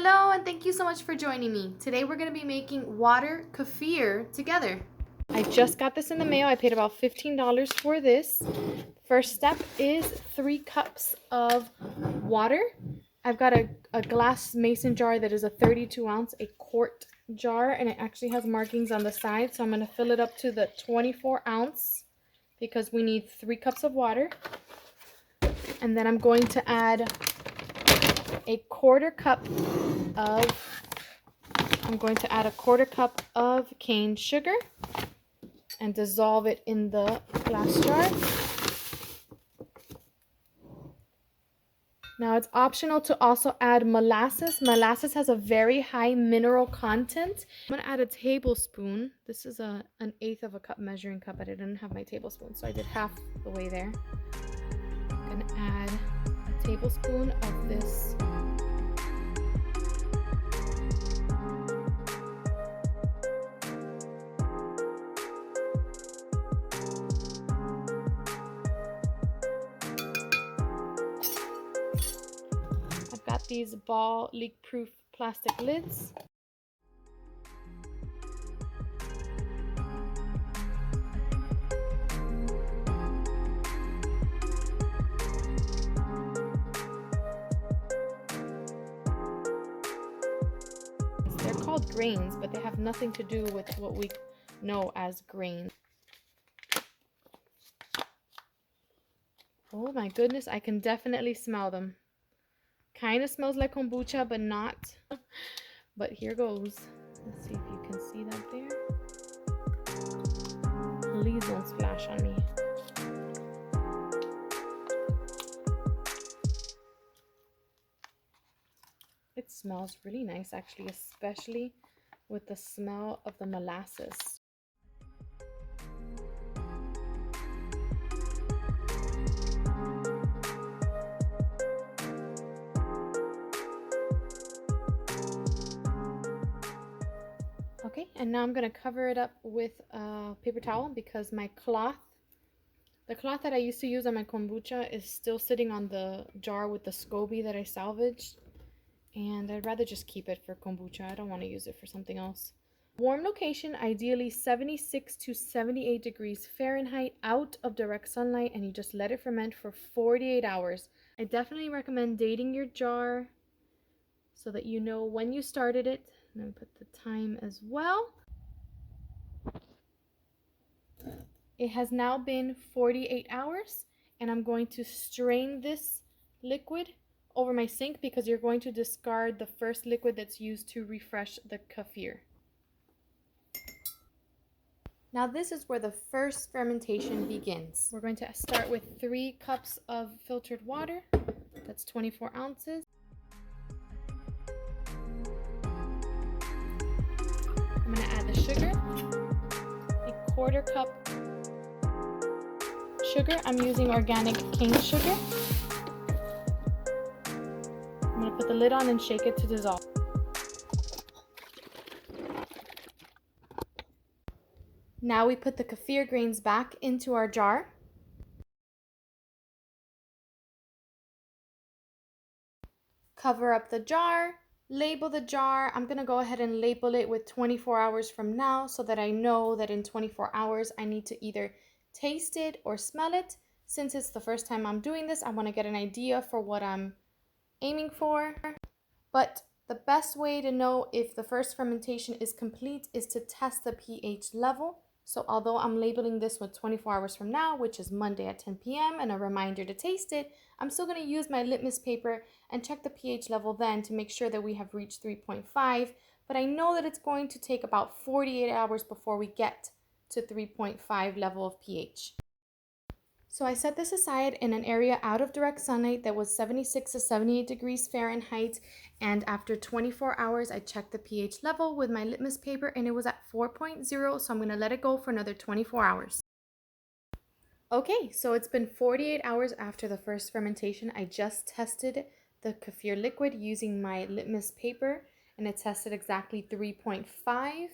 Hello, and thank you so much for joining me. Today we're going to be making water kefir together. I just got this in the mail. I paid about $15 for this. First step is 3 cups of water. I've got a glass mason jar that is a 32 ounce, a quart jar, and it actually has markings on the side. So I'm going to fill it up to the 24 ounce because we need 3 cups of water. And then I'm going to add a quarter cup of cane sugar and dissolve it in the glass jar. Now it's optional to also add molasses. Molasses has a very high mineral content. I'm gonna add a tablespoon. This is an 1/8 of a cup measuring cup, but I didn't have my tablespoon, so I did half the way there. I'm gonna add a tablespoon of this these ball leak-proof plastic lids. They're called grains, but they have nothing to do with what we know as grain. Oh my goodness, I can definitely smell them. Kind of smells like kombucha, but not. But here goes. Let's see if you can see that there. Please don't splash on me. It smells really nice, actually, especially with the smell of the molasses. Okay, and now I'm going to cover it up with a paper towel because the cloth that I used to use on my kombucha is still sitting on the jar with the SCOBY that I salvaged. And I'd rather just keep it for kombucha. I don't want to use it for something else. Warm location, ideally 76 to 78 degrees Fahrenheit, out of direct sunlight, and you just let it ferment for 48 hours. I definitely recommend dating your jar so that you know when you started it. And then put the time as well. It has now been 48 hours, and I'm going to strain this liquid over my sink because you're going to discard the first liquid that's used to refresh the kefir. Now this is where the first fermentation begins. We're going to start with 3 cups of filtered water. That's 24 ounces. I'm going to add the sugar, a quarter cup sugar. I'm using organic cane sugar. I'm going to put the lid on and shake it to dissolve. Now we put the kefir grains back into our jar. Cover up the jar. Label the jar. I'm going to go ahead and label it with 24 hours from now so that I know that in 24 hours I need to either taste it or smell it. Since it's the first time I'm doing this, I want to get an idea for what I'm aiming for. But the best way to know if the first fermentation is complete is to test the pH level. So although I'm labeling this with 24 hours from now, which is Monday at 10 p.m. and a reminder to taste it, I'm still going to use my litmus paper and check the pH level then to make sure that we have reached 3.5. But I know that it's going to take about 48 hours before we get to 3.5 level of pH. So I set this aside in an area out of direct sunlight that was 76 to 78 degrees Fahrenheit, and after 24 hours I checked the pH level with my litmus paper and it was at 4.0, so I'm going to let it go for another 24 hours. Okay, so it's been 48 hours after the first fermentation. I just tested the kefir liquid using my litmus paper and it tested exactly 3.5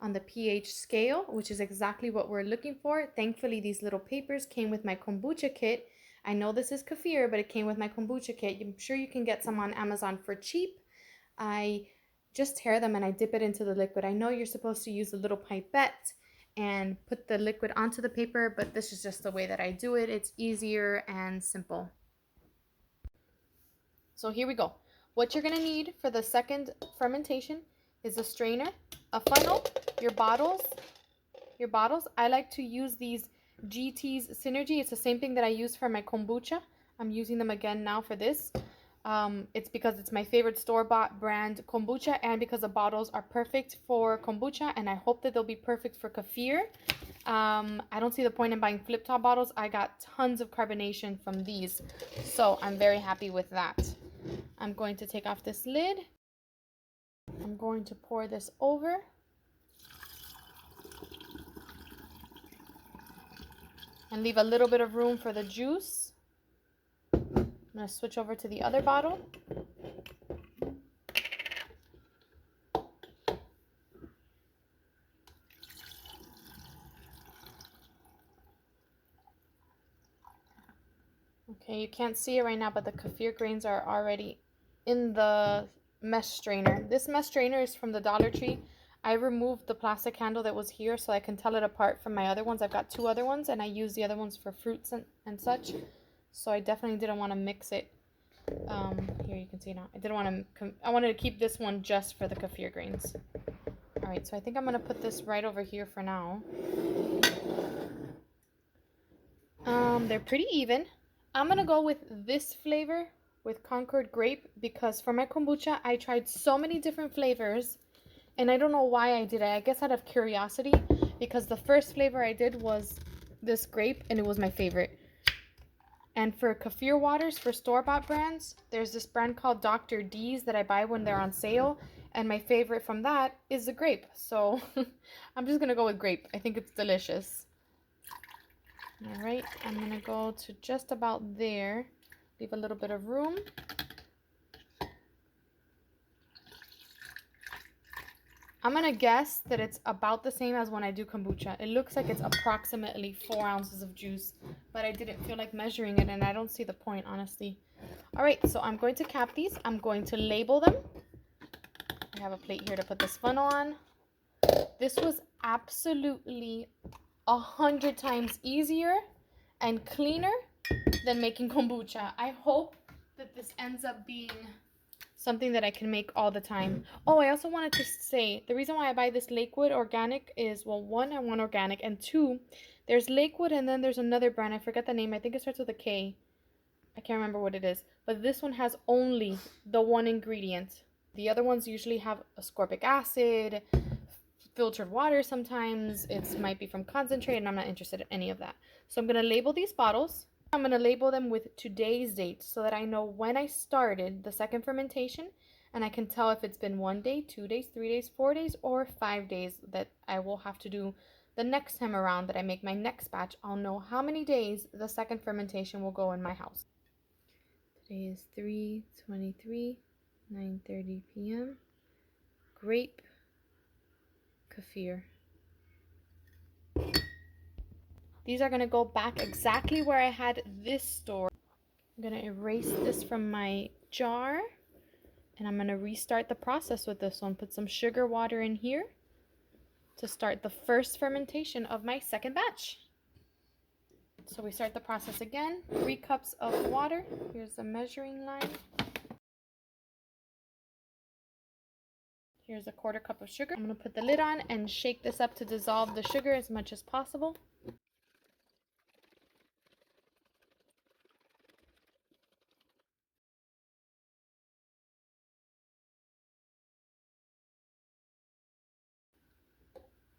on the pH scale, which is exactly what we're looking for. Thankfully, these little papers came with my kombucha kit. I know this is kefir, but it came with my kombucha kit. I'm sure you can get some on Amazon for cheap. I just tear them and I dip it into the liquid. I know you're supposed to use a little pipette and put the liquid onto the paper, but this is just the way that I do it. It's easier and simple. So here we go. What you're going to need for the second fermentation is a strainer, a funnel, your bottles. I like to use these GT's Synergy. It's the same thing that I use for my kombucha. I'm using them again now for this. It's because it's my favorite store-bought brand kombucha, and because the bottles are perfect for kombucha, and I hope that they'll be perfect for kefir. I don't see the point in buying flip-top bottles. I got tons of carbonation from these, so I'm very happy with that. I'm going to take off this lid. I'm going to pour this over. And leave a little bit of room for the juice. I'm going to switch over to the other bottle. Okay, you can't see it right now, but the kefir grains are already in the mesh strainer. This mesh strainer is from the Dollar Tree. I removed the plastic handle that was here so I can tell it apart from my other ones. I've got 2 other ones, and I use the other ones for fruits and such. So I definitely didn't want to mix it. Here you can see now. I wanted to keep this one just for the kefir grains. All right, so I think I'm going to put this right over here for now. They're pretty even. I'm going to go with this flavor with Concord Grape because for my kombucha, I tried so many different flavors. And I don't know why I did it. I guess out of curiosity, because the first flavor I did was this grape, and it was my favorite. And for kefir waters, for store-bought brands, there's this brand called Dr. D's that I buy when they're on sale. And my favorite from that is the grape. So I'm just going to go with grape. I think it's delicious. All right, I'm going to go to just about there. Leave a little bit of room. I'm going to guess that it's about the same as when I do kombucha. It looks like it's approximately 4 ounces of juice, but I didn't feel like measuring it, and I don't see the point, honestly. All right, so I'm going to cap these. I'm going to label them. I have a plate here to put this funnel on. This was absolutely 100 times easier and cleaner than making kombucha. I hope that this ends up being something that I can make all the time. Oh, I also wanted to say, the reason why I buy this Lakewood Organic is, well, 1, I want organic, and 2, there's Lakewood and then there's another brand. I forget the name. I think it starts with a K. I can't remember what it is. But this one has only the 1 ingredient. The other ones usually have ascorbic acid, filtered water sometimes. It might be from concentrate, and I'm not interested in any of that. So I'm going to label these bottles. I'm going to label them with today's date so that I know when I started the second fermentation, and I can tell if it's been 1 day, 2 days, 3 days, 4 days, or 5 days that I will have to do the next time around that I make my next batch. I'll know how many days the second fermentation will go in my house. Today is 3/23, 9:30 p.m. Grape kefir. These are going to go back exactly where I had this stored. I'm going to erase this from my jar, and I'm going to restart the process with this one. Put some sugar water in here to start the first fermentation of my second batch. So we start the process again. 3 cups of water. Here's the measuring line. Here's a 1/4 cup of sugar. I'm going to put the lid on and shake this up to dissolve the sugar as much as possible.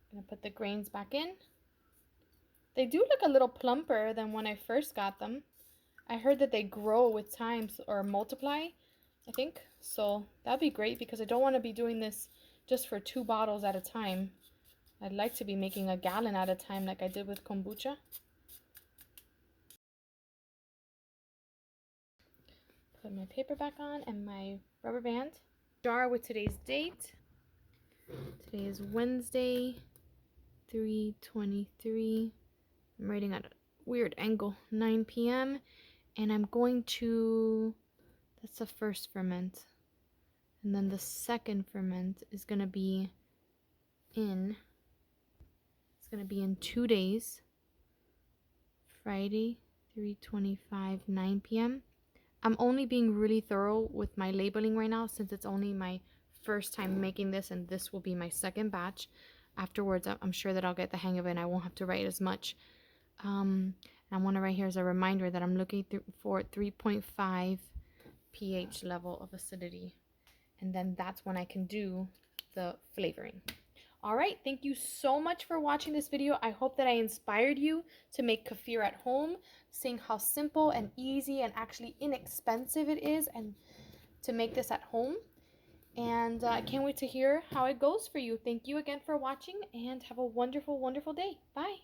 I'm going to put the grains back in. They do look a little plumper than when I first got them. I heard that they grow with time or multiply, I think. So that'd be great because I don't want to be doing this just for 2 bottles at a time. I'd like to be making a gallon at a time like I did with kombucha. Put my paper back on and my rubber band. Jar with today's date. Today is Wednesday, 3/23. I'm writing at a weird angle, 9 p.m. And I'm going to, that's the first ferment. And then the second ferment is going to be in 2 days. Friday, 3:25, 9 p.m. I'm only being really thorough with my labeling right now since it's only my first time making this, and this will be my second batch. Afterwards, I'm sure that I'll get the hang of it and I won't have to write as much. And I want to write here as a reminder that I'm looking for 3.5 pH level of acidity. And then that's when I can do the flavoring. All right, thank you so much for watching this video. I hope that I inspired you to make kefir at home, seeing how simple and easy and actually inexpensive it is and to make this at home. And I can't wait to hear how it goes for you. Thank you again for watching and have a wonderful, wonderful day. Bye.